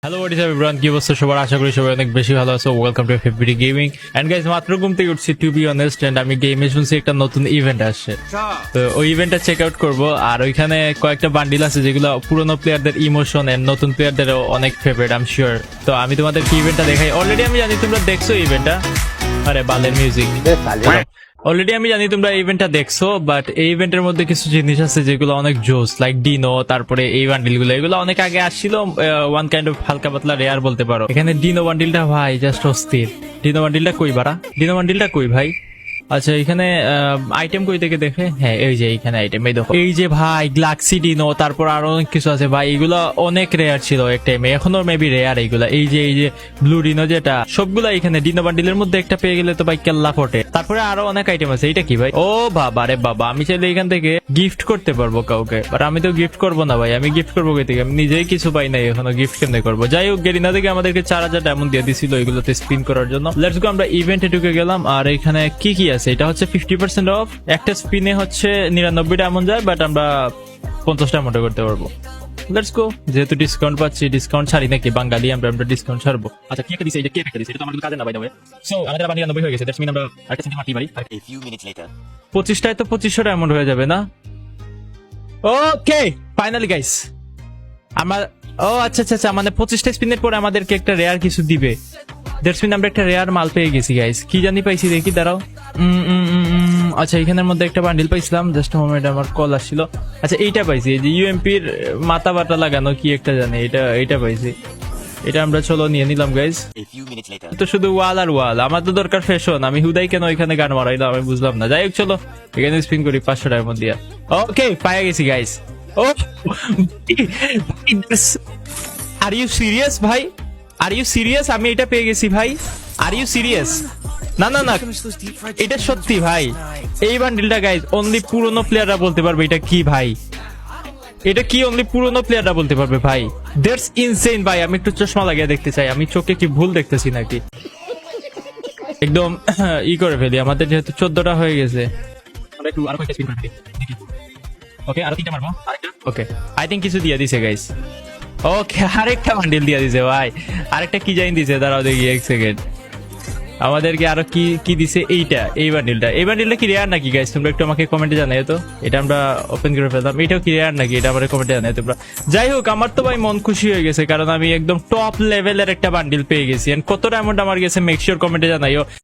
Hello what is everyone, কি অবস্থা সবার? আশা করি সবাই অনেক বেশি ভালো আছো। Welcome to February gaming. And guys, মাত্র ঘুম থেকে উঠছি টু বি অনেস্ট, এন্ড আমি গেমে শুনছি একটা নতুন ইভেন্ট আসছে, তো ওই ইভেন্টটা চেক আউট করবো। আর ওইখানে কয়েকটা বান্ডিল আছে যেগুলো পুরোনো প্লেয়ারদের ইমোশন এন্ড নতুন প্লেয়ারদেরও অনেক ফেভারিট, আই এম শিওর। তো আমি তোমাদের কি ইভেন্টটা দেখাই। অলরেডি আমি জানি তোমরা দেখছো ইভেন্টটা। আরে বালের মিউজিক। অলরেডি আমি জানি তোমরা ইভেন্টটা দেখছো, বাট এই ইভেন্টের মধ্যে কিছু জিনিস আছে যেগুলো অনেক জোস, লাইক ডিনো, তারপরে এই বান্ডিল গুলো, এগুলো অনেক আগে আসছিল। ওয়ান কাইন্ড অফ হালকা পাতলা রেয়ার বলতে পারো। এখানে ডিনো বান্ডিলটা ভাই জাস্ট অস্থির। ডিনো বান্ডিলটা কই বাড়া? ডিনো বান্ডিলটা কই ভাই? আচ্ছা, এখানে আইটেম কই থেকে দেখে? হ্যাঁ, এই যে এখানে আইটেম, এই দেখো, এই যে ভাই গ্লাক্সি ডিনো, তারপর আরো অনেক কিছু আছে ভাই। এগুলো অনেক রেয়ার ছিল এক টাইমে, এখনো মেবি রেয়ার এইগুলা। এই যে ব্লু ডিনো, যেটা সবগুলা এখানে ডিনো বান্ডিলের মধ্যে একটা পেয়ে গেলে তো ভাই কেল্লা ফটে। তারপরে আরো অনেক আইটেম আছে। এটা কি ভাই? ও বাবা রে বাবা, আমি চাইলে এখান থেকে গিফট করতে পারবো কাউকে, বাট আমি তো গিফট করবো না ভাই। আমি গিফট করবো কই থেকে? আমি নিজেই কিছু পাই নাই এখনো, গিফট কেমনে করবো? যাই হোক, গেরিনা থেকে আমাদেরকে 4000 ডায়মন্ড দিয়ে দিছিল এগুলোতে স্পিন করার জন্য। লেটস গো, আমরা ইভেন্টে ঢুকে গেলাম। আর এখানে কি কি আছে? এটা হচ্ছে 50% অফ। একটা স্পিনে হচ্ছে 99 ডায়মন্ড যায়, বাট আমরা 50 ডায়মন্ডে করতে পারবো। Let's go. যেহেতু ডিসকাউন্ট পাচ্ছি, ডিসকাউন্ট ছাড়ি নাকি বাঙালি, আমরা ডিসকাউন্ট ছাড়বো। আচ্ছা, কি একটা দিছে? এটা কি একটা দিছে? এটা তো আমাদের কাজে না ভাই। সো আমাদের আবার 99 হয়ে গেছে। দ্যাটস মিন আমরা আরেকটা সেন্ট মারতে পারি। A few minutes later. 25টায় তো 2500 ডায়মন্ড হয়ে যাবে না? ওকে, ফাইনালি গাইস আমার, ও আচ্ছা আচ্ছা আচ্ছা, মানে 25টা স্পিনের পরে আমাদেরকে একটা রেয়ার কিছু দিবে। দ্যাটস মিন আমরা একটা রেয়ার মাল পেয়ে গেছি গাইস। কি জানি পাইছি, দেখি দাঁড়াও। আচ্ছা, এখানের মধ্যে একটা বান্ডিল পাইছিলাম। জাস্ট মোমেন্ট, আমার কল আসছিল। আচ্ছা, এইটা পাইছি, এই যে ইউএমপির মাথা বাটা লাগানো কি একটা জানি, এটা পাইছি। এটা আমরা চলো নিয়ে নিলাম guys. A few minutes later. তো শুধু ওয়াল আর ওয়াল, আমার তো দরকার ফ্যাশন। আমি হুদাই কেন এখানে গান মারাইলাম আমি বুঝলাম না। যাই হোক, চলো এখানে স্পিন করি 500 টাকার মধ্যে। ওকে, পাই গেছি guys. Oh are you serious ভাই? Are you serious? আমি এটা পেয়ে গেছি ভাই। Are you serious? না না না, এটা সত্যি ভাই। এই বান্ডিলটা গাইস অনলি পুরনো প্লেয়াররা বলতে পারবে এটা কি ভাই। এটা কি অনলি পুরনো প্লেয়াররা বলতে পারবে ভাই? দ্যাটস ইনসেইন ভাই। আমি একটু চশমা লাগিয়ে দেখতে চাই, আমি চোখে কি ভুল দেখতেছি নাকি। একদম ই করে ফেলি, আমাদের যেহেতু 14টা হয়ে গেছে। আমরা একটু আরো কয়েকটা স্পিন করে ফেলি। ওকে, আরো 3টা মারবো। আরেকটা ওকে, আই থিংক কিছু দিয়ে দিছে গাইস। ওকে, আরেকটা বান্ডিল দিয়ে দিছে ভাই। আরেকটা কি জানি দিছে, দাঁড়াও দেখি এক সেকেন্ড। আমাদেরকে আরো কি কি দিছে? এই বান্ডিলটা কি রেয়ার নাকি গাইস? তোমরা একটু আমাকে কমেন্টে জানাই তো। এটা আমরা ওপেন করে ফেললাম। এটাও কি রেয়ার নাকি? এটা আমাদের কমেন্টে জানাই তোমরা। যাই হোক, আমার তো ভাই মন খুশি হয়ে গেছে, কারণ আমি একদম টপ লেভেলের একটা বান্ডিল পেয়ে গেছি। এন্ড কত ডায়মন্ড আমার গেছে মেক শিওর কমেন্টে জানাইও।